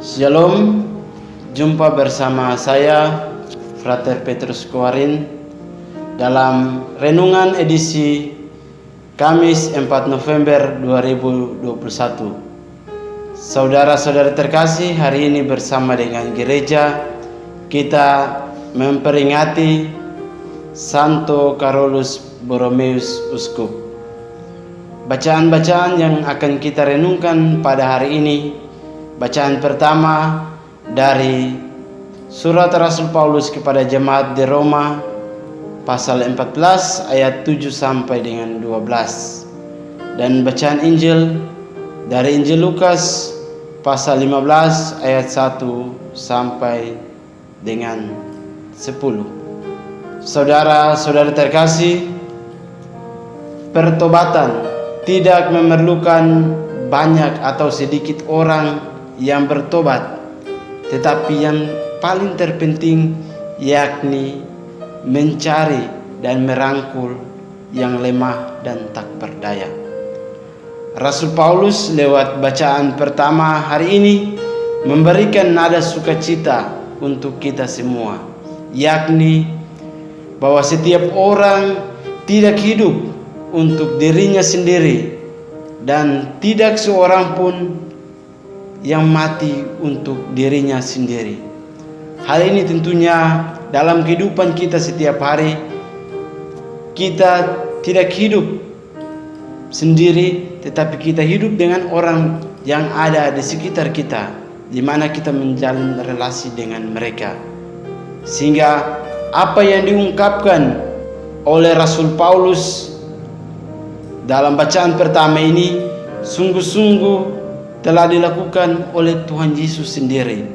Shalom, jumpa bersama saya Frater Petrus Kuarin dalam renungan edisi Kamis 4 November 2021. Saudara-saudara terkasih, hari ini bersama dengan gereja kita memperingati Santo Carolus Borromeus Uskup. Bacaan-bacaan yang akan kita renungkan pada hari ini, bacaan pertama dari surat Rasul Paulus kepada jemaat di Roma pasal 14 ayat 7 sampai dengan 12, dan bacaan Injil dari Injil Lukas pasal 15 ayat 1 sampai dengan 10. Saudara-saudara terkasih, pertobatan tidak memerlukan banyak atau sedikit orang yang bertobat, tetapi yang paling terpenting yakni mencari dan merangkul yang lemah dan tak berdaya. Rasul Paulus lewat bacaan pertama hari ini memberikan nada sukacita untuk kita semua, yakni bahwa setiap orang tidak hidup untuk dirinya sendiri dan tidak seorang pun yang mati untuk dirinya sendiri. Hal ini tentunya dalam kehidupan kita setiap hari, kita tidak hidup sendiri, tetapi kita hidup dengan orang yang ada di sekitar kita, di mana kita menjalin relasi dengan mereka. Sehingga apa yang diungkapkan oleh Rasul Paulus dalam bacaan pertama ini sungguh-sungguh telah dilakukan oleh Tuhan Yesus sendiri.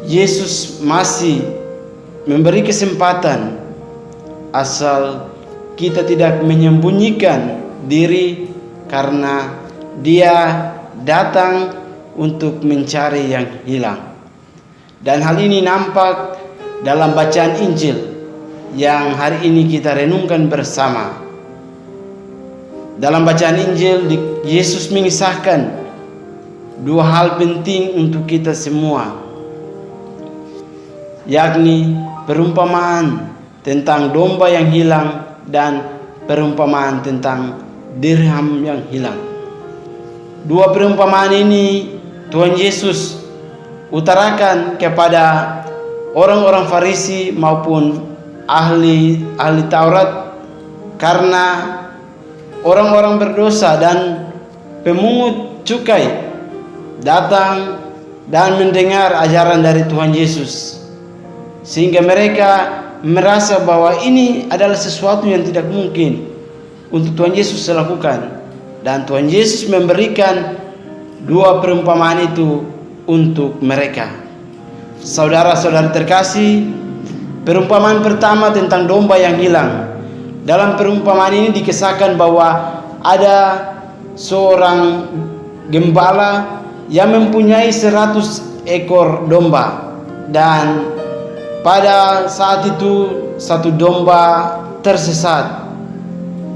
Yesus masih memberi kesempatan asal kita tidak menyembunyikan diri, karena Dia datang untuk mencari yang hilang. Dan hal ini nampak dalam bacaan Injil yang hari ini kita renungkan bersama. Dalam bacaan Injil, Yesus mengisahkan dua hal penting untuk kita semua, yakni perumpamaan tentang domba yang hilang dan perumpamaan tentang dirham yang hilang. Dua perumpamaan ini Tuhan Yesus utarakan kepada orang-orang Farisi maupun ahli Taurat, karena orang-orang berdosa dan pemungut cukai datang dan mendengar ajaran dari Tuhan Yesus, sehingga mereka merasa bahwa ini adalah sesuatu yang tidak mungkin untuk Tuhan Yesus lakukan. Dan Tuhan Yesus memberikan dua perumpamaan itu untuk mereka. Saudara-saudara terkasih, perumpamaan pertama tentang domba yang hilang. Dalam perumpamaan ini dikisahkan bahwa ada seorang gembala yang mempunyai 100 ekor domba, dan pada saat itu satu domba tersesat,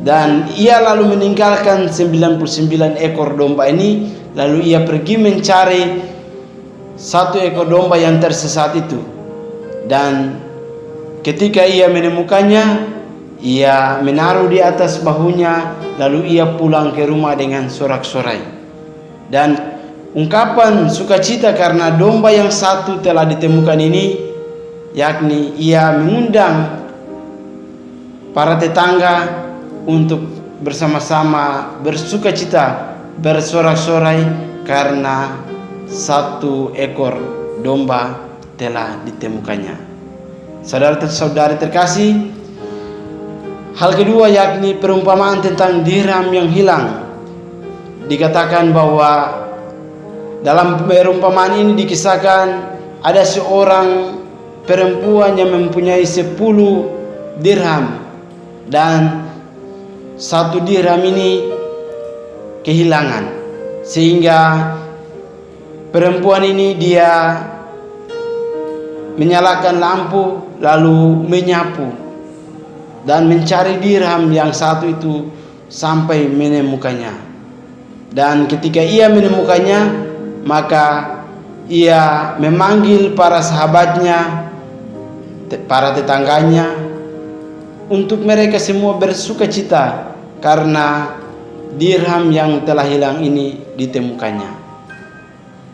dan ia lalu meninggalkan 99 ekor domba ini, lalu ia pergi mencari satu ekor domba yang tersesat itu. Dan ketika ia menemukannya, ia menaruh di atas bahunya, lalu ia pulang ke rumah dengan sorak-sorai. Dan ungkapan sukacita karena domba yang satu telah ditemukan ini, yakni ia mengundang para tetangga untuk bersama-sama bersukacita, bersorak-sorai karena satu ekor domba telah ditemukannya. Saudara-saudari terkasih, hal kedua yakni perumpamaan tentang dirham yang hilang. Dikatakan bahwa dalam perumpamaan ini dikisahkan ada seorang perempuan yang mempunyai 10 dirham, dan satu dirham ini kehilangan, sehingga perempuan ini dia menyalakan lampu lalu menyapu dan mencari dirham yang satu itu sampai menemukannya. Dan ketika ia menemukannya, maka ia memanggil para sahabatnya, para tetangganya, untuk mereka semua bersuka cita karena dirham yang telah hilang ini ditemukannya.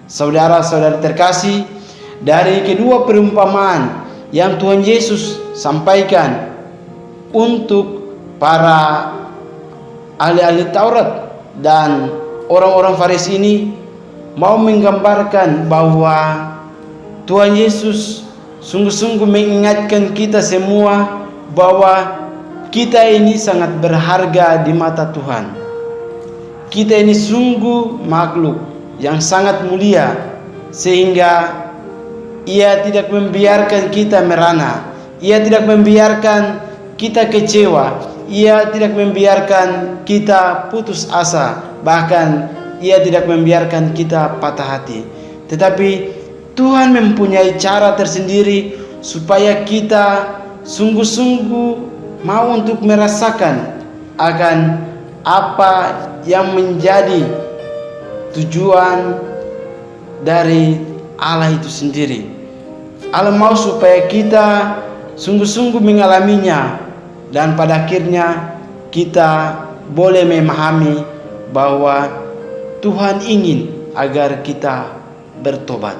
Saudara-saudara terkasih, dari kedua perumpamaan yang Tuhan Yesus sampaikan untuk para ahli-ahli Taurat dan orang-orang Farisi ini mau menggambarkan bahwa Tuhan Yesus sungguh-sungguh mengingatkan kita semua bahwa kita ini sangat berharga di mata Tuhan. Kita ini sungguh makhluk yang sangat mulia, sehingga Ia tidak membiarkan kita merana, Ia tidak membiarkan kita kecewa, Ia tidak membiarkan kita putus asa, bahkan Ia tidak membiarkan kita patah hati. Tetapi Tuhan mempunyai cara tersendiri supaya kita sungguh-sungguh mau untuk merasakan akan apa yang menjadi tujuan dari Allah itu sendiri. Allah mau supaya kita sungguh-sungguh mengalaminya, dan pada akhirnya kita boleh memahami bahwa Tuhan ingin agar kita bertobat.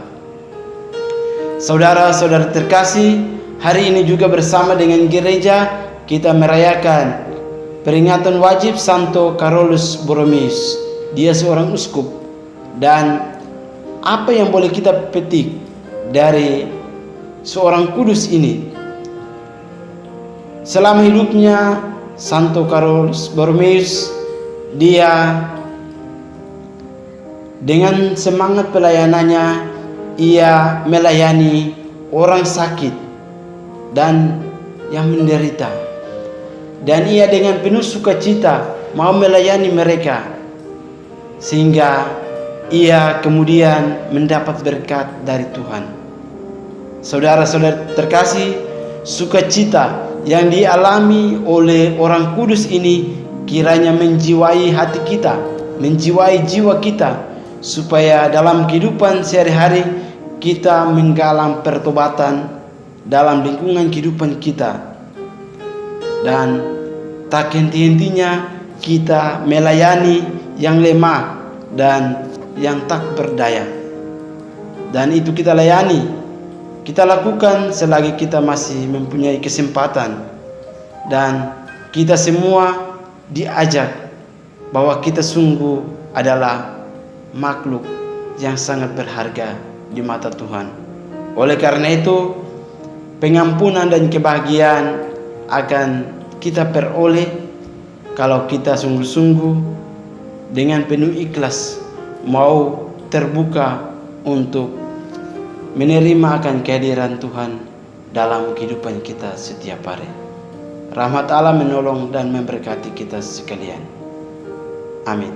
Saudara-saudara terkasih, hari ini juga bersama dengan gereja kita merayakan peringatan wajib Santo Carolus Borromeus. Dia seorang uskup, dan apa yang boleh kita petik dari seorang kudus ini? Selama hidupnya Santo Carolus Borromeus, dia dengan semangat pelayanannya, ia melayani orang sakit dan yang menderita, dan ia dengan penuh sukacita mau melayani mereka, sehingga ia kemudian mendapat berkat dari Tuhan. Saudara-saudara terkasih, sukacita yang dialami oleh orang kudus ini kiranya menjiwai hati kita, menjiwai jiwa kita, supaya dalam kehidupan sehari-hari kita menggalang pertobatan dalam lingkungan kehidupan kita, dan tak henti-hentinya kita melayani yang lemah dan yang tak berdaya. Dan itu kita layani, kita lakukan selagi kita masih mempunyai kesempatan, dan kita semua diajak bahwa kita sungguh adalah makhluk yang sangat berharga di mata Tuhan. Oleh karena itu, pengampunan dan kebahagiaan akan kita peroleh kalau kita sungguh-sungguh dengan penuh ikhlas mau terbuka untuk menerima akan kehadiran Tuhan dalam kehidupan kita setiap hari. Rahmat Allah menolong dan memberkati kita sekalian. Amin.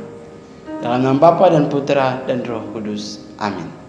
Dalam nama Bapa dan Putra dan Roh Kudus. Amin.